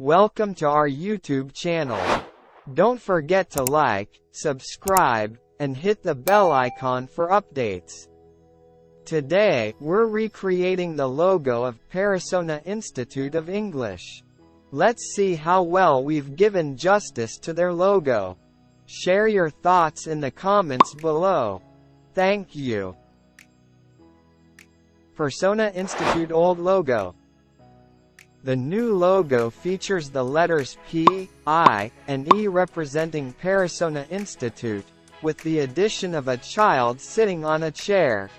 Welcome to our YouTube channel. Don't forget to like, subscribe, and hit the bell icon for updates. Today, we're recreating the logo of Parasona Institute of English. Let's see how well we've given justice to their logo. Share your thoughts in the comments below. Thank you. Parasona Institute old logo. The new logo features the letters P, I, and E representing Parasona Institute, with the addition of a child sitting on a chair.